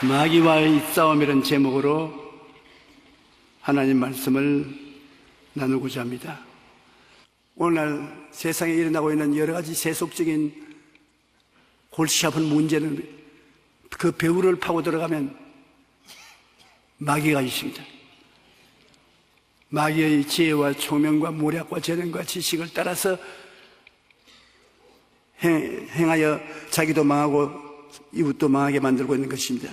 마귀와의 싸움이라는 제목으로 하나님 말씀을 나누고자 합니다. 오늘날 세상에 일어나고 있는 여러 가지 세속적인 골치 아픈 문제는 그 배후를 파고 들어가면 마귀가 있습니다. 마귀의 지혜와 총명과 모략과 재능과 지식을 따라서 행하여 자기도 망하고 이웃도 망하게 만들고 있는 것입니다.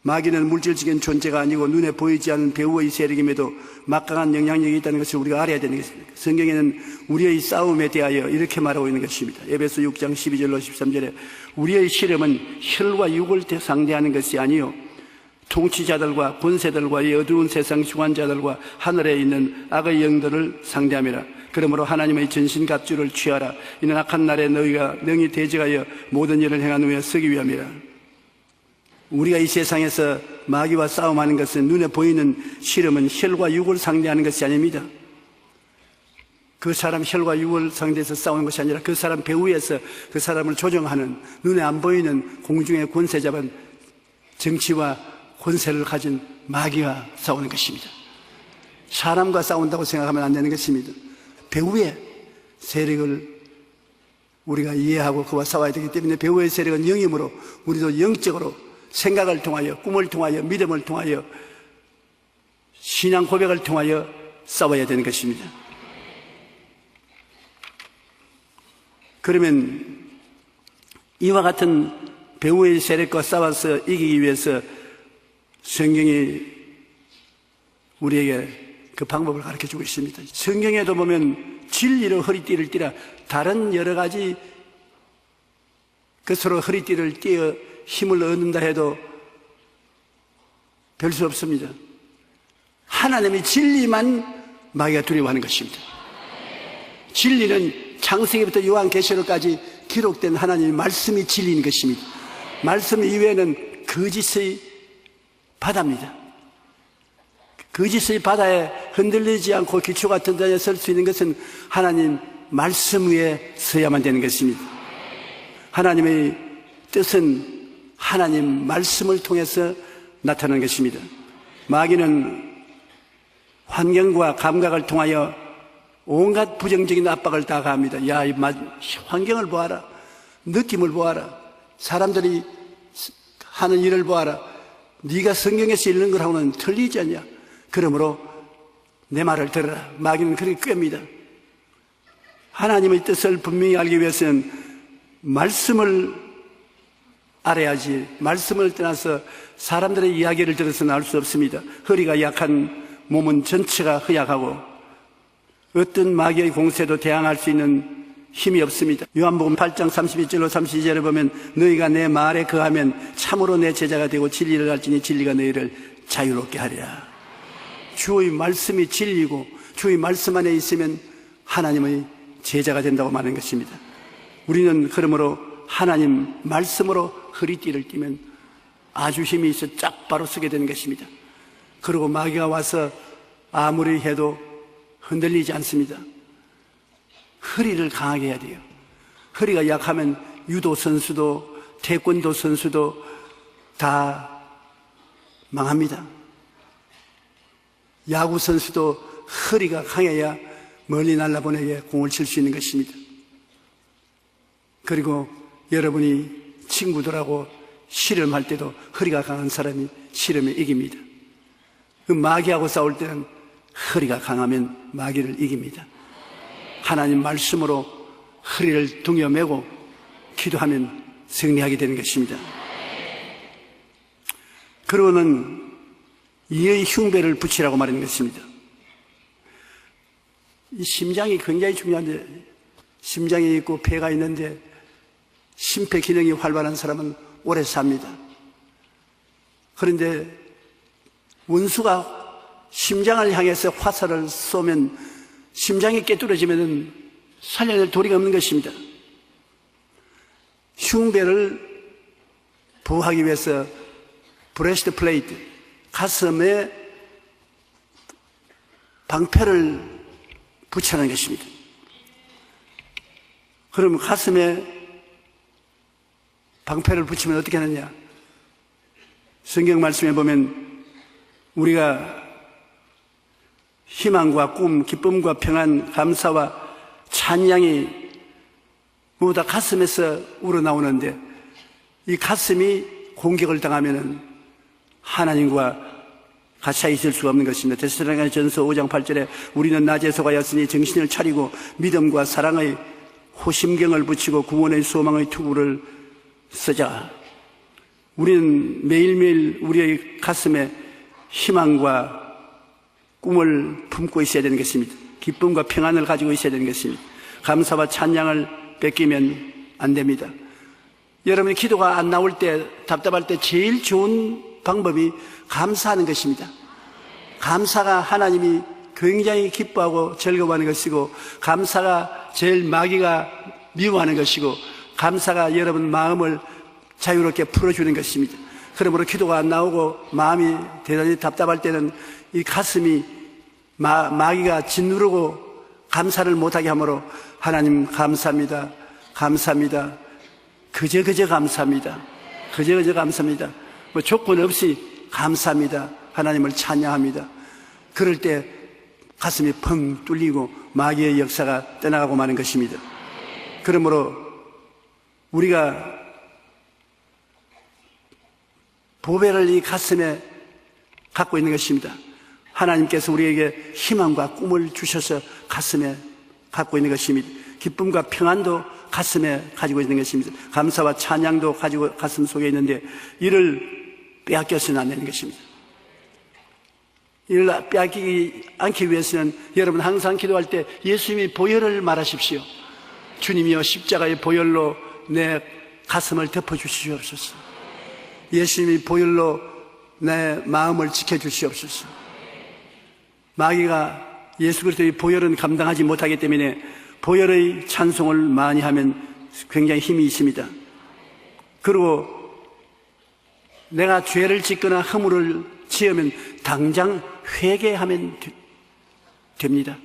마귀는 물질적인 존재가 아니고 눈에 보이지 않는 배후의 세력임에도 막강한 영향력이 있다는 것을 우리가 알아야 되는 것입니다. 성경에는 우리의 싸움에 대하여 이렇게 말하고 있는 것입니다. 에베소 6장 12절로 13절에 우리의 씨름은 혈과 육을 상대하는 것이 아니요 통치자들과 권세들과 이 어두운 세상 주관자들과 하늘에 있는 악의 영들을 상대함이라. 그러므로 하나님의 전신갑주를 취하라. 이는 악한 날에 너희가 능히 대적하여 모든 일을 행한 후에 서기 위함이라. 우리가 이 세상에서 마귀와 싸움하는 것은 눈에 보이는 씨름은 혈과 육을 상대하는 것이 아닙니다. 그 사람 혈과 육을 상대해서 싸우는 것이 아니라 그 사람 배후에서 그 사람을 조정하는 눈에 안 보이는 공중의 권세 잡은 정치와 권세를 가진 마귀와 싸우는 것입니다. 사람과 싸운다고 생각하면 안 되는 것입니다. 배후의 세력을 우리가 이해하고 그와 싸워야 되기 때문에 배후의 세력은 영이므로 우리도 영적으로 생각을 통하여 꿈을 통하여 믿음을 통하여 신앙 고백을 통하여 싸워야 되는 것입니다. 그러면 이와 같은 배후의 세력과 싸워서 이기기 위해서 성경이 우리에게 그 방법을 가르쳐주고 있습니다. 성경에도 보면 진리로 허리띠를 띠라, 다른 여러 가지 것으로 허리띠를 띠어 힘을 얻는다 해도 별 수 없습니다. 하나님의 진리만 마귀가 두려워하는 것입니다. 진리는 창세기부터 요한계시록까지 기록된 하나님의 말씀이 진리인 것입니다. 말씀 이외에는 거짓의 바다입니다. 거짓의 바다에 흔들리지 않고 기초 같은 데에 설 수 있는 것은 하나님 말씀 위에 서야만 되는 것입니다. 하나님의 뜻은 하나님 말씀을 통해서 나타나는 것입니다. 마귀는 환경과 감각을 통하여 온갖 부정적인 압박을 다 가합니다. 야, 이 환경을 보아라. 느낌을 보아라. 사람들이 하는 일을 보아라. 네가 성경에서 읽는 거랑은 틀리지 않냐. 그러므로 내 말을 들어라. 마귀는 그렇게 꾀입니다. 하나님의 뜻을 분명히 알기 위해서는 말씀을 알아야지, 말씀을 떠나서 사람들의 이야기를 들어서는 알 수 없습니다. 허리가 약한 몸은 전체가 허약하고 어떤 마귀의 공세도 대항할 수 있는 힘이 없습니다. 요한복음 8장 32절로 32절에 보면 너희가 내 말에 거하면 참으로 내 제자가 되고 진리를 알지니 진리가 너희를 자유롭게 하리라. 주의 말씀이 진리고 주의 말씀 안에 있으면 하나님의 제자가 된다고 말하는 것입니다. 우리는 그러므로 하나님 말씀으로 허리띠를 띠면 아주 힘이 있어 쫙 바로 서게 되는 것입니다. 그리고 마귀가 와서 아무리 해도 흔들리지 않습니다. 허리를 강하게 해야 돼요. 허리가 약하면 유도 선수도 태권도 선수도 다 망합니다. 야구 선수도 허리가 강해야 멀리 날아보내게 공을 칠 수 있는 것입니다. 그리고 여러분이 친구들하고 씨름할 때도 허리가 강한 사람이 씨름에 이깁니다. 그 마귀하고 싸울 때는 허리가 강하면 마귀를 이깁니다. 하나님 말씀으로 허리를 동여매고 기도하면 승리하게 되는 것입니다. 그러고는 이의 흉배를 붙이라고 말하는 것입니다. 이 심장이 굉장히 중요한데, 심장이 있고 폐가 있는데 심폐 기능이 활발한 사람은 오래 삽니다. 그런데 원수가 심장을 향해서 화살을 쏘면 심장이 깨뚫어지면 살려낼 도리가 없는 것입니다. 흉배를 보호하기 위해서 브레스트 플레이트, 가슴에 방패를 붙여놓은 것입니다. 그러면 가슴에 방패를 붙이면 어떻게 하느냐? 성경 말씀에 보면 우리가 희망과 꿈, 기쁨과 평안, 감사와 찬양이 모두 다 가슴에서 우러나오는데 이 가슴이 공격을 당하면은 하나님과 같이 있을 수가 없는 것입니다. 데살로니가전서 5장 8절에 우리는 낮에 속하였으니 정신을 차리고 믿음과 사랑의 호심경을 붙이고 구원의 소망의 투구를 쓰자. 우리는 매일매일 우리의 가슴에 희망과 꿈을 품고 있어야 되는 것입니다. 기쁨과 평안을 가지고 있어야 되는 것입니다. 감사와 찬양을 뺏기면 안 됩니다. 여러분이 기도가 안 나올 때, 답답할 때 제일 좋은 방법이 감사하는 것입니다. 감사가 하나님이 굉장히 기뻐하고 즐거워하는 것이고, 감사가 제일 마귀가 미워하는 것이고, 감사가 여러분 마음을 자유롭게 풀어주는 것입니다. 그러므로 기도가 안 나오고 마음이 대단히 답답할 때는 이 가슴이 마귀가 짓누르고 감사를 못하게 하므로 하나님 감사합니다. 감사합니다. 그저 감사합니다. 그저 감사합니다. 뭐 조건 없이 감사합니다. 하나님을 찬양합니다. 그럴 때 가슴이 펑 뚫리고 마귀의 역사가 떠나가고 마는 것입니다. 그러므로 우리가 보배를 이 가슴에 갖고 있는 것입니다. 하나님께서 우리에게 희망과 꿈을 주셔서 가슴에 갖고 있는 것입니다. 기쁨과 평안도 가슴에 가지고 있는 것입니다. 감사와 찬양도 가지고 가슴 속에 있는데 이를 빼앗겨서는 안 되는 것입니다. 이를 빼앗기지 않기 위해서는 여러분 항상 기도할 때 예수님이 보혈을 말하십시오. 주님이여 십자가의 보혈로 내 가슴을 덮어주시옵소서. 예수님이 보혈로 내 마음을 지켜주시옵소서. 마귀가 예수 그리스도의 보혈은 감당하지 못하기 때문에 보혈의 찬송을 많이 하면 굉장히 힘이 있습니다. 그리고 내가 죄를 짓거나 허물을 지으면 당장 회개하면 됩니다.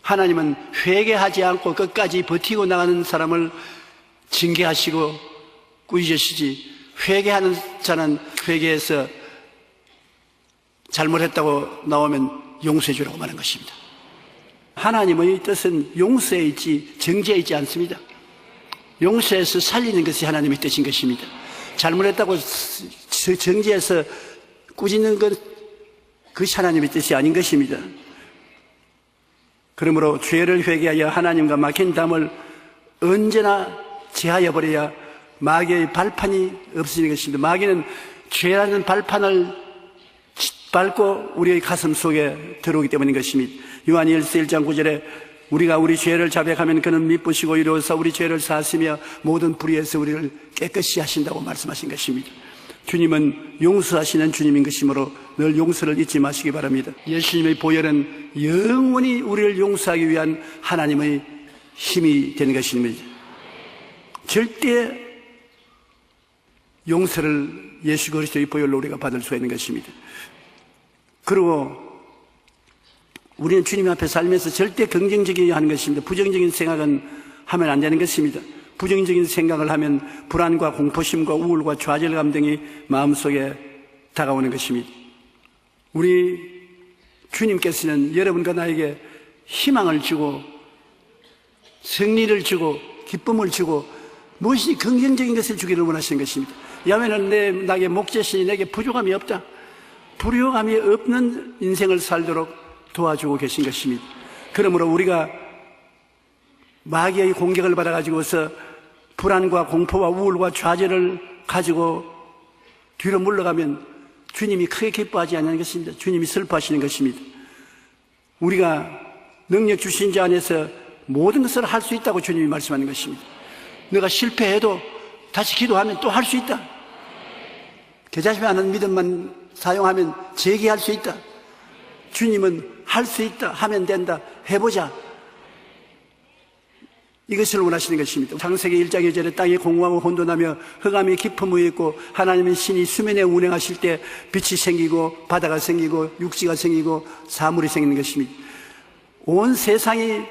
하나님은 회개하지 않고 끝까지 버티고 나가는 사람을 징계하시고 꾸짖으시지, 회개하는 자는 회개해서 잘못했다고 나오면 용서해 주라고 말하는 것입니다. 하나님의 뜻은 용서에 있지 정죄에 있지 않습니다. 용서해서 살리는 것이 하나님의 뜻인 것입니다. 잘못했다고 정죄해서 꾸짖는 것, 그것이 하나님의 뜻이 아닌 것입니다. 그러므로 죄를 회개하여 하나님과 막힌 담을 언제나 제하여 버려야 마귀의 발판이 없어지는 것입니다. 마귀는 죄라는 발판을 밟고 우리의 가슴 속에 들어오기 때문인 것입니다. 요한일서 1장 9절에 우리가 우리 죄를 자백하면 그는 미쁘시고 이로써 우리 죄를 사하시며 모든 불의에서 우리를 깨끗이 하신다고 말씀하신 것입니다. 주님은 용서하시는 주님인 것이므로 늘 용서를 잊지 마시기 바랍니다. 예수님의 보혈은 영원히 우리를 용서하기 위한 하나님의 힘이 되는 것입니다. 절대 용서를 예수 그리스도의 보혈로 우리가 받을 수 있는 것입니다. 그리고 우리는 주님 앞에 살면서 절대 긍정적이어야 하는 것입니다. 부정적인 생각은 하면 안 되는 것입니다. 부정적인 생각을 하면 불안과 공포심과 우울과 좌절감 등이 마음속에 다가오는 것입니다. 우리 주님께서는 여러분과 나에게 희망을 주고 승리를 주고 기쁨을 주고 무엇이 긍정적인 것을 주기를 원하시는 것입니다. 야외는 나에게 목재신이 내게 부족함이 없다, 불효감이 없는 인생을 살도록 도와주고 계신 것입니다. 그러므로 우리가 마귀의 공격을 받아가지고서 불안과 공포와 우울과 좌절을 가지고 뒤로 물러가면 주님이 크게 기뻐하지 않는 것입니다. 주님이 슬퍼하시는 것입니다. 우리가 능력 주신 자 안에서 모든 것을 할 수 있다고 주님이 말씀하는 것입니다. 내가 실패해도 다시 기도하면 또 할 수 있다. 개자심에 하는 믿음만 사용하면 재기할 수 있다. 주님은 할 수 있다, 하면 된다, 해보자, 이것을 원하시는 것입니다. 창세기 1장 2절에 땅이 공허하고 혼돈하며 흑암이 깊음 위에 있고 하나님은 신이 수면에 운행하실 때 빛이 생기고 바다가 생기고 육지가 생기고 사물이 생기는 것입니다. 온 세상이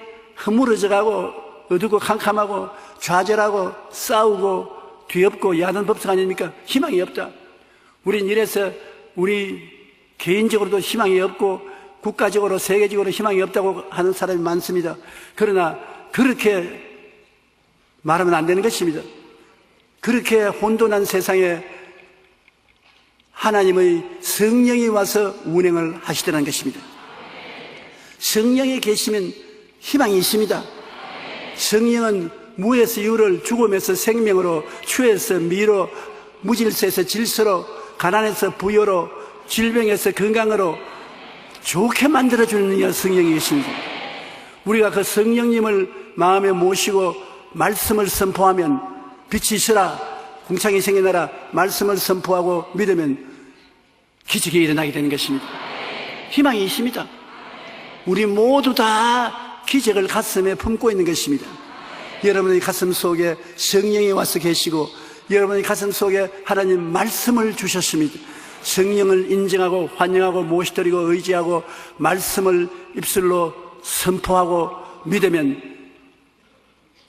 허물어져 가고 어둡고 캄캄하고 좌절하고 싸우고 뒤엎고 야단 법석 아닙니까? 희망이 없다. 우린 이래서 우리 개인적으로도 희망이 없고 국가적으로 세계적으로 희망이 없다고 하는 사람이 많습니다. 그러나 그렇게 말하면 안 되는 것입니다. 그렇게 혼돈한 세상에 하나님의 성령이 와서 운행을 하시더라는 것입니다. 성령이 계시면 희망이 있습니다. 성령은 무에서 유를, 죽음에서 생명으로, 추에서 미로, 무질서에서 질서로, 가난에서 부여로, 질병에서 건강으로 좋게 만들어주는 성령이 계십니다. 우리가 그 성령님을 마음에 모시고 말씀을 선포하면 빛이 있으라, 궁창이 생겨나라 말씀을 선포하고 믿으면 기적이 일어나게 되는 것입니다. 희망이 있습니다. 우리 모두 다 기적을 가슴에 품고 있는 것입니다. 여러분의 가슴 속에 성령이 와서 계시고 여러분의 가슴 속에 하나님 말씀을 주셨습니다. 성령을 인정하고 환영하고 모시드리고 의지하고 말씀을 입술로 선포하고 믿으면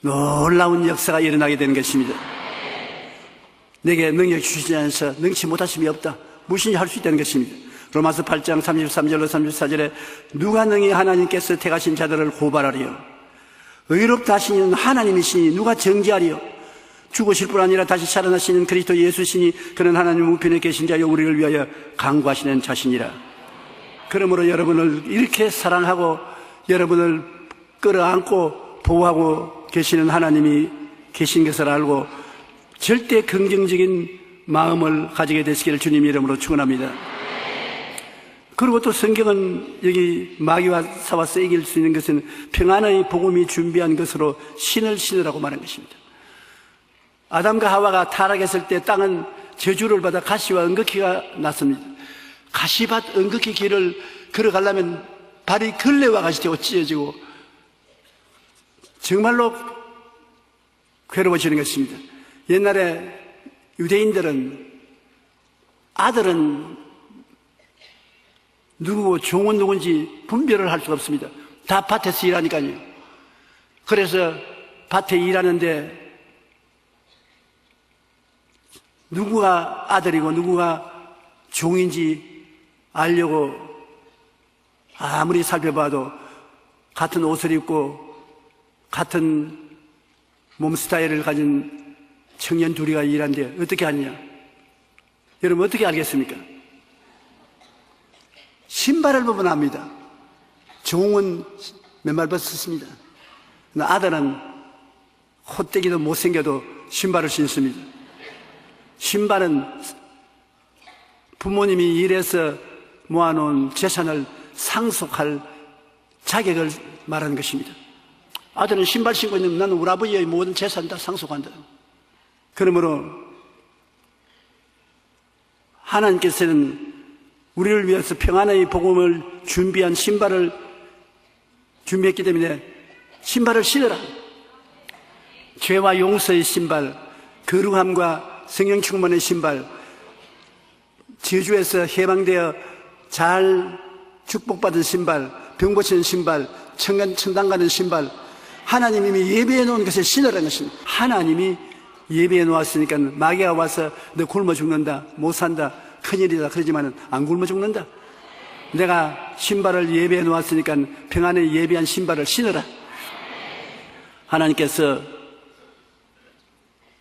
놀라운 역사가 일어나게 되는 것입니다. 내게 능력 주시지 않아서 능치 못하심이 없다, 무엇인지 할 수 있다는 것입니다. 로마서 8장 33절로 34절에 누가 능히 하나님께서 택하신 자들을 고발하리요? 의롭다 하시는 하나님이시니 누가 정죄하리요? 죽으실 뿐 아니라 다시 살아나시는 그리스도 예수시니 그는 하나님 우편에 계신 자여 우리를 위하여 간구하시는 자신이라. 그러므로 여러분을 이렇게 사랑하고 여러분을 끌어안고 보호하고 계시는 하나님이 계신 것을 알고 절대 긍정적인 마음을 가지게 되시기를 주님 이름으로 축원합니다. 그리고 또 성경은 여기 마귀와 싸워서 이길 수 있는 것은 평안의 복음이 준비한 것으로 신을 신으라고 말한 것입니다. 아담과 하와가 타락했을 때 땅은 저주를 받아 가시와 은극기가 났습니다. 가시밭 은극기 길을 걸어가려면 발이 걸레와 같이 되고 찢어지고 정말로 괴로워지는 것입니다. 옛날에 유대인들은 아들은 누구고 종은 누군지 분별을 할 수가 없습니다. 다 밭에서 일하니까요. 그래서 밭에 일하는데 누구가 아들이고 누구가 종인지 알려고 아무리 살펴봐도 같은 옷을 입고 같은 몸 스타일을 가진 청년 둘이가 일하는데 어떻게 하느냐? 여러분 어떻게 알겠습니까? 신발을 보면 압니다. 종은 맨발 벗었습니다. 아들은 콧대기도 못생겨도 신발을 신습니다. 신발은 부모님이 일해서 모아놓은 재산을 상속할 자격을 말하는 것입니다. 아들은 신발 신고 있는 나는 우리 아버지의 모든 재산 다 상속한다. 그러므로 하나님께서는 우리를 위해서 평안의 복음을 준비한 신발을 준비했기 때문에 신발을 신으라. 죄와 용서의 신발, 거룩함과 성령 충만의 신발, 저주에서 해방되어 잘 축복받은 신발, 병 고치는 신발, 천당 가는 신발, 하나님이 예배해 놓은 것을 신으라는 것입니다. 하나님이 예배해 놓았으니까 마귀가 와서 너 굶어 죽는다, 못 산다, 큰일이다 그러지만은 안 굶어 죽는다. 내가 신발을 예배해 놓았으니까 평안에 예배한 신발을 신으라. 하나님께서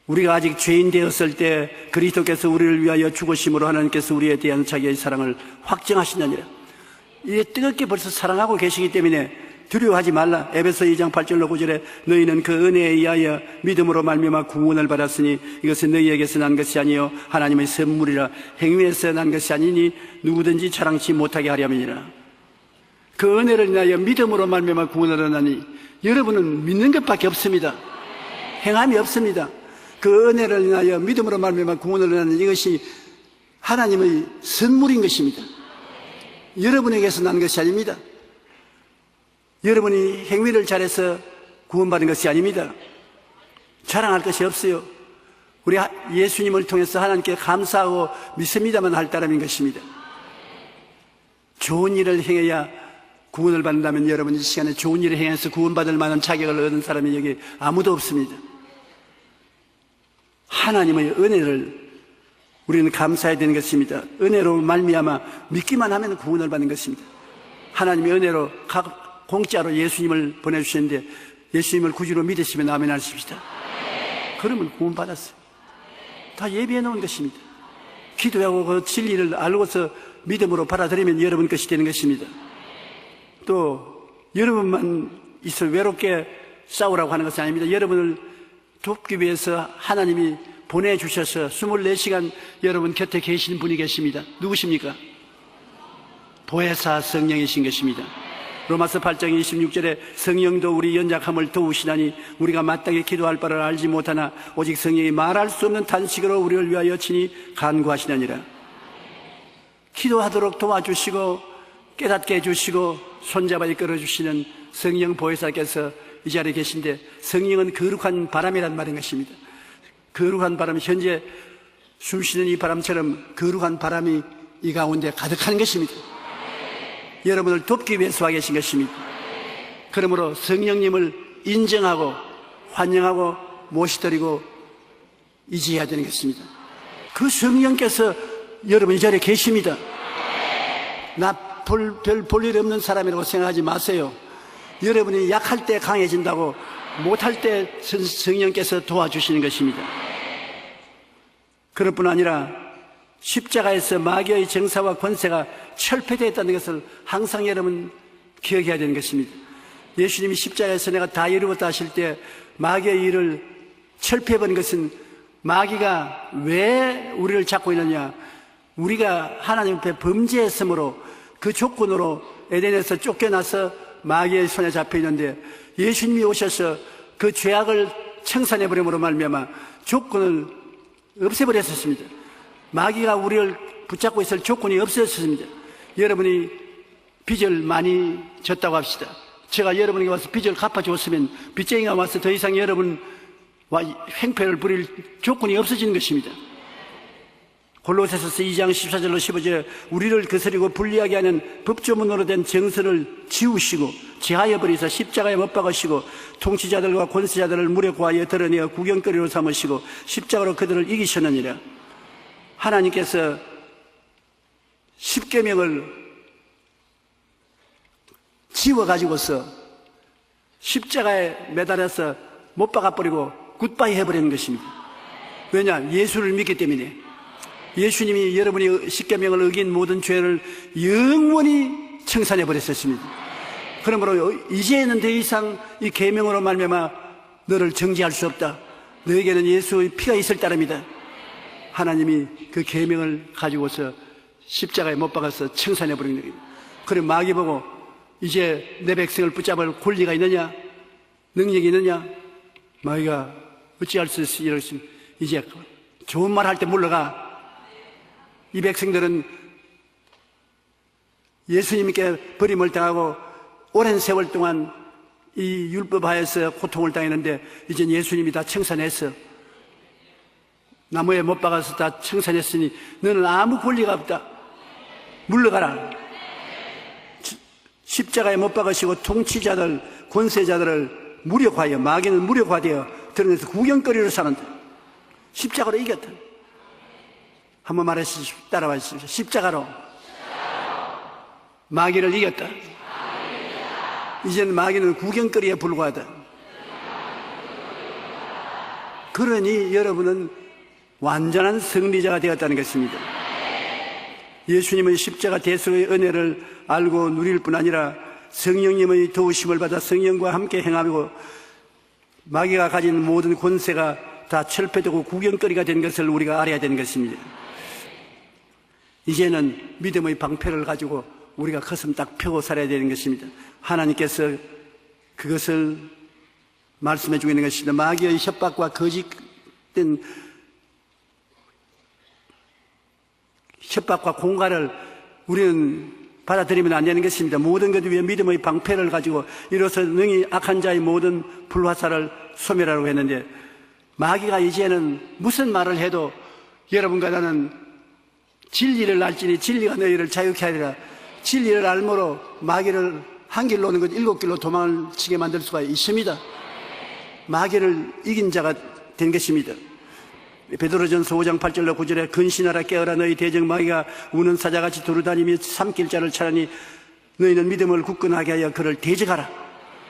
우리가 아직 죄인 되었을 때 그리스도께서 우리를 위하여 죽으심으로 하나님께서 우리에 대한 자기의 사랑을 확증하시느니라. 이게 뜨겁게 벌써 사랑하고 계시기 때문에 두려워하지 말라. 에베소 2장 8절로 9절에 너희는 그 은혜에 의하여 믿음으로 말미암아 구원을 받았으니 이것은 너희에게서 난 것이 아니요 하나님의 선물이라. 행위에서 난 것이 아니니 누구든지 자랑치 못하게 하려함이니라. 그 은혜를 인하여 믿음으로 말미암아 구원을 얻으니 여러분은 믿는 것밖에 없습니다. 행함이 없습니다. 그 은혜를 인하여 믿음으로 말미암아 구원을 얻는 이것이 하나님의 선물인 것입니다. 여러분에게서 난 것이 아닙니다. 여러분이 행위를 잘해서 구원받은 것이 아닙니다. 자랑할 것이 없어요. 우리 예수님을 통해서 하나님께 감사하고 믿습니다만 할 따름인 것입니다. 좋은 일을 행해야 구원을 받는다면 여러분 이 시간에 좋은 일을 행해서 구원받을 만한 자격을 얻은 사람이 여기 아무도 없습니다. 하나님의 은혜를 우리는 감사해야 되는 것입니다. 은혜로 말미암아 믿기만 하면 구원을 받는 것입니다. 하나님의 은혜로 공짜로 예수님을 보내주셨는데 예수님을 구주로 믿으시면 아멘 하십시다. 그러면 구원받았어요. 다 예비해 놓은 것입니다. 기도하고 그 진리를 알고서 믿음으로 받아들이면 여러분 것이 되는 것입니다. 또 여러분만 있어 외롭게 싸우라고 하는 것은 아닙니다. 여러분을 돕기 위해서 하나님이 보내주셔서 24시간 여러분 곁에 계시는 분이 계십니다. 누구십니까? 보혜사 성령이신 것입니다. 로마서 8장 26절에 성령도 우리 연약함을 도우시나니 우리가 마땅히 기도할 바를 알지 못하나 오직 성령이 말할 수 없는 탄식으로 우리를 위하여 친히 간구하시느니라. 기도하도록 도와주시고 깨닫게 해주시고 손잡아 이끌어주시는 성령 보혜사께서 이 자리에 계신데, 성령은 거룩한 바람이란 말인 것입니다. 거룩한 바람, 현재 숨쉬는 이 바람처럼 거룩한 바람이 이 가운데 가득한 것입니다. 여러분을 돕기 위해서 와 계신 것입니다. 그러므로 성령님을 인정하고 환영하고 모시드리고 이지해야 되는 것입니다. 그 성령께서 여러분 이 자리에 계십니다. 나 별 볼 일 없는 사람이라고 생각하지 마세요. 여러분이 약할 때 강해진다고, 못할 때 성령께서 도와주시는 것입니다. 그럴 뿐 아니라 십자가에서 마귀의 정사와 권세가 철폐되었다는 것을 항상 여러분 기억해야 되는 것입니다. 예수님이 십자가에서 내가 다 이루었다 하실 때 마귀의 일을 철폐해버린 것은, 마귀가 왜 우리를 잡고 있느냐, 우리가 하나님 앞에 범죄했으므로 그 조건으로 에덴에서 쫓겨나서 마귀의 손에 잡혀 있는데, 예수님이 오셔서 그 죄악을 청산해버림으로 말미암아 조건을 없애버렸었습니다. 마귀가 우리를 붙잡고 있을 조건이 없어졌습니다. 여러분이 빚을 많이 졌다고 합시다. 제가 여러분에게 와서 빚을 갚아줬으면 빚쟁이가 와서 더 이상 여러분과 횡패를 부릴 조건이 없어지는 것입니다. 골로새서 2장 14절로 15절에 우리를 거스리고 불리하게 하는 법조문으로 된 정서를 지우시고 제하여 버리사 십자가에 못 박으시고 통치자들과 권세자들을 물에 구하여 드러내어 구경거리로 삼으시고 십자가로 그들을 이기셨느니라. 하나님께서 십계명을 지워가지고서 십자가에 매달아서 못 박아버리고 굿바이 해버리는 것입니다. 왜냐? 예수를 믿기 때문에. 예수님이 여러분이 십계명을 어긴 모든 죄를 영원히 청산해버렸었습니다. 그러므로 이제는 더 이상 이 계명으로 말미암아 너를 정죄할 수 없다. 너에게는 예수의 피가 있을 따름이다. 하나님이 그 계명을 가지고서 십자가에 못 박아서 청산해버린 거예요. 그래 마귀 보고 이제 내 백성을 붙잡을 권리가 있느냐, 능력이 있느냐, 마귀가 어찌할 수 있어, 이러시면 이제 좋은 말 할 때 물러가. 이 백성들은 예수님께 버림을 당하고 오랜 세월 동안 이 율법 하에서 고통을 당했는데 이젠 예수님이 다 청산했어. 나무에 못 박아서 다 청산했으니 너는 아무 권리가 없다. 물러가라. 십자가에 못 박으시고 통치자들, 권세자들을 무력화하여, 마귀는 무력화되어 드러내서 구경거리로 사는다. 십자가로 이겼다. 한번 말해주십시오. 따라와 주십시오. 십자가로 마귀를 이겼다. 이제는 마귀는 구경거리에 불과하다. 그러니 여러분은 완전한 승리자가 되었다는 것입니다. 예수님의 십자가 대속의 은혜를 알고 누릴 뿐 아니라 성령님의 도우심을 받아 성령과 함께 행하고 마귀가 가진 모든 권세가 다 철폐되고 구경거리가 된 것을 우리가 알아야 되는 것입니다. 이제는 믿음의 방패를 가지고 우리가 가슴 딱 펴고 살아야 되는 것입니다. 하나님께서 그것을 말씀해 주고 있는 것입니다. 마귀의 협박과 거짓된 협박과 공갈을 우리는 받아들이면 안 되는 것입니다. 모든 것 위에 믿음의 방패를 가지고 이로써 능히 악한 자의 모든 불화살을 소멸하라고 했는데, 마귀가 이제는 무슨 말을 해도 여러분과 나는 진리를 알지니 진리가 너희를 자유케 하리라. 진리를 알므로 마귀를 한 길로 오는 것 7길로 도망을 치게 만들 수가 있습니다. 마귀를 이긴 자가 된 것입니다. 베드로전서 5장 8절로 9절에 근신하라 깨어라 너희 대적 마귀가 우는 사자같이 두루다니며 삼킬 자를 찾으니 너희는 믿음을 굳건하게 하여 그를 대적하라.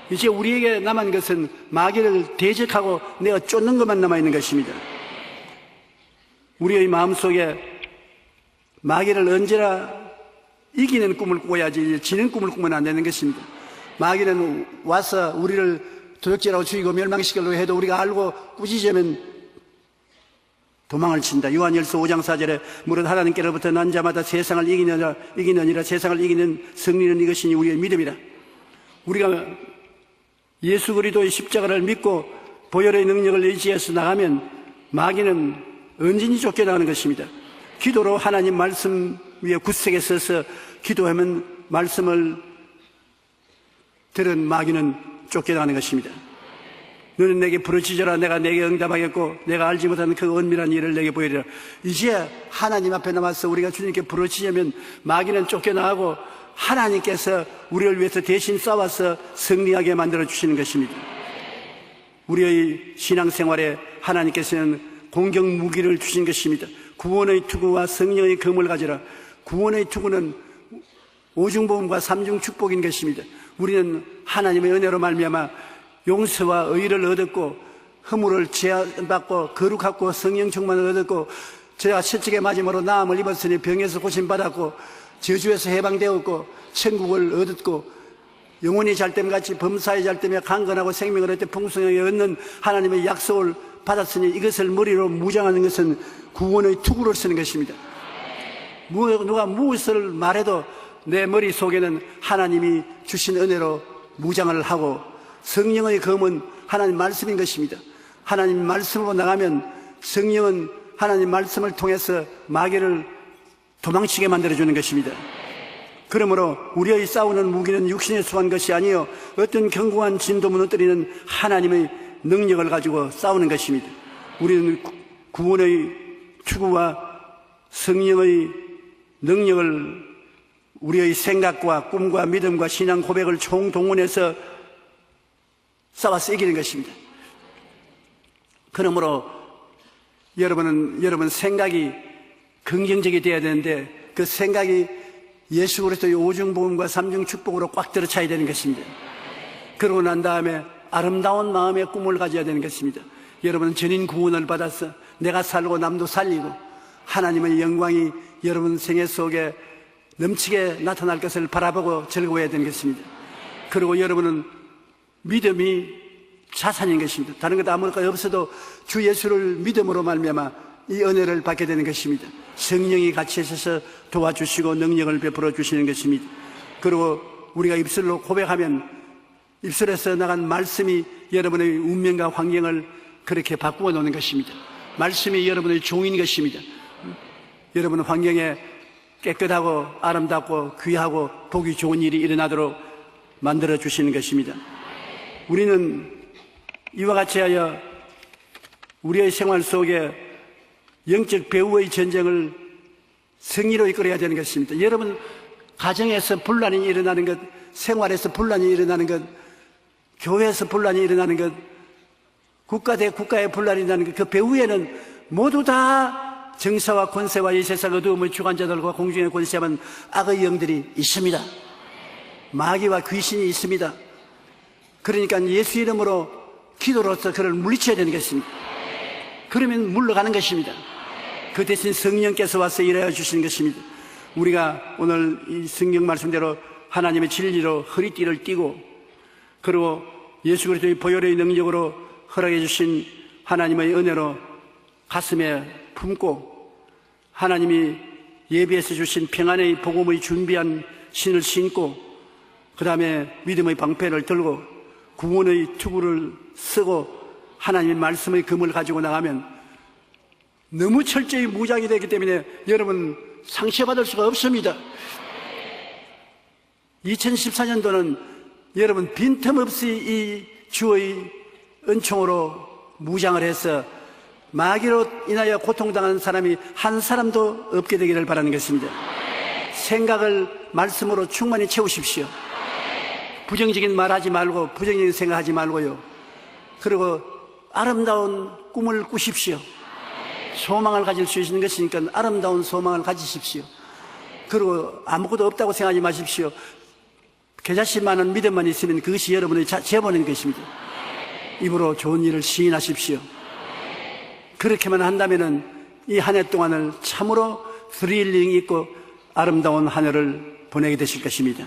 이제 우리에게 남은 것은 마귀를 대적하고 내가 쫓는 것만 남아있는 것입니다. 우리의 마음속에 마귀를 언제나 이기는 꿈을 꿔야지 지는 꿈을 꾸면 안 되는 것입니다. 마귀는 와서 우리를 도적질하고 죽이고 멸망시키려고 해도 우리가 알고 꾸짖으면 도망을 친다. 요한일서 5장 4절에 무릇 하나님께로부터 난 자마다 세상을 이기느니라 세상을 이기는 승리는 이것이니 우리의 믿음이라. 우리가 예수 그리스도의 십자가를 믿고 보혈의 능력을 의지해서 나가면 마귀는 언제든지 쫓겨나가는 것입니다. 기도로 하나님 말씀 위에 굳세게 서서 기도하면 말씀을 들은 마귀는 쫓겨나가는 것입니다. 너는 내게 부르짖어라 내가 내게 응답하겠고 내가 알지 못하는 그 은밀한 일을 내게 보이리라. 이제 하나님 앞에 남아서 우리가 주님께 부르짖으면 마귀는 쫓겨나가고 하나님께서 우리를 위해서 대신 싸워서 승리하게 만들어 주시는 것입니다. 우리의 신앙생활에 하나님께서는 공격 무기를 주신 것입니다. 구원의 투구와 성령의 검을 가지라. 구원의 투구는 오중보험과 삼중 축복인 것입니다. 우리는 하나님의 은혜로 말미암아 용서와 의를 얻었고 허물을 제한받고 거룩하고 성령 충만을 얻었고 제가 채찍에 맞음으로 나음을 입었으니 병에서 고침받았고 저주에서 해방되었고 천국을 얻었고 영혼이 잘됨같이 범사에 잘되며 강건하고 생명을 얻되 풍성하게 얻는 하나님의 약속을 받았으니 이것을 머리로 무장하는 것은 구원의 투구를 쓰는 것입니다. 누가 무엇을 말해도 내 머릿속에는 하나님이 주신 은혜로 무장을 하고 성령의 검은 하나님 말씀인 것입니다. 하나님 말씀으로 나가면 성령은 하나님 말씀을 통해서 마귀를 도망치게 만들어주는 것입니다. 그러므로 우리의 싸우는 무기는 육신에 속한 것이 아니요 어떤 견고한 진도 무너뜨리는 하나님의 능력을 가지고 싸우는 것입니다. 우리는 구원의 추구와 성령의 능력을 우리의 생각과 꿈과 믿음과 신앙 고백을 총동원해서 싸워서 이기는 것입니다. 그러므로 여러분 생각이 긍정적이 되어야 되는데 그 생각이 예수 그리스도의 오중복음과 삼중 축복으로 꽉 들어차야 되는 것입니다. 그러고 난 다음에 아름다운 마음의 꿈을 가져야 되는 것입니다. 여러분은 전인 구원을 받아서 내가 살고 남도 살리고 하나님의 영광이 여러분 생애 속에 넘치게 나타날 것을 바라보고 즐거워야 되는 것입니다. 그리고 여러분은 믿음이 자산인 것입니다. 다른 것 아무것도 없어도 주 예수를 믿음으로 말미암아 이 은혜를 받게 되는 것입니다. 성령이 같이 하셔서 도와주시고 능력을 베풀어 주시는 것입니다. 그리고 우리가 입술로 고백하면 입술에서 나간 말씀이 여러분의 운명과 환경을 그렇게 바꾸어 놓는 것입니다. 말씀이 여러분의 종인 것입니다. 여러분 환경에 깨끗하고 아름답고 귀하고 보기 좋은 일이 일어나도록 만들어 주시는 것입니다. 우리는 이와 같이 하여 우리의 생활 속에 영적 배후의 전쟁을 승리로 이끌어야 되는 것입니다. 여러분 가정에서 분란이 일어나는 것, 생활에서 분란이 일어나는 것, 교회에서 분란이 일어나는 것, 국가 대 국가의 분란이 일어나는 것, 그 배후에는 모두 다 정사와 권세와 이 세상 어두움의 주관자들과 공중의 권세하는 악의 영들이 있습니다. 마귀와 귀신이 있습니다. 그러니까 예수 이름으로 기도로서 그를 물리쳐야 되는 것입니다. 그러면 물러가는 것입니다. 그 대신 성령께서 와서 일하여 주시는 것입니다. 우리가 오늘 이 성경 말씀대로 하나님의 진리로 허리띠를 띠고 그리고 예수 그리스도의 보혈의 능력으로 허락해 주신 하나님의 은혜로 가슴에 품고 하나님이 예비해서 주신 평안의 복음의 준비한 신을 신고 그 다음에 믿음의 방패를 들고 구원의 투구를 쓰고 하나님의 말씀의 검을 가지고 나가면 너무 철저히 무장이 되기 때문에 여러분 상처받을 수가 없습니다. 2014년도는 여러분 빈틈없이 이 주의 은총으로 무장을 해서 마귀로 인하여 고통당하는 사람이 한 사람도 없게 되기를 바라는 것입니다. 생각을 말씀으로 충만히 채우십시오. 부정적인 말 하지 말고 부정적인 생각하지 말고요. 그리고 아름다운 꿈을 꾸십시오. 소망을 가질 수 있는 것이니까 아름다운 소망을 가지십시오. 그리고 아무것도 없다고 생각하지 마십시오. 겨자씨만한 믿음만 있으면 그것이 여러분의 재본인 것입니다. 입으로 좋은 일을 시인하십시오. 그렇게만 한다면은 이 한 해 동안을 참으로 스릴링 있고 아름다운 한 해를 보내게 되실 것입니다.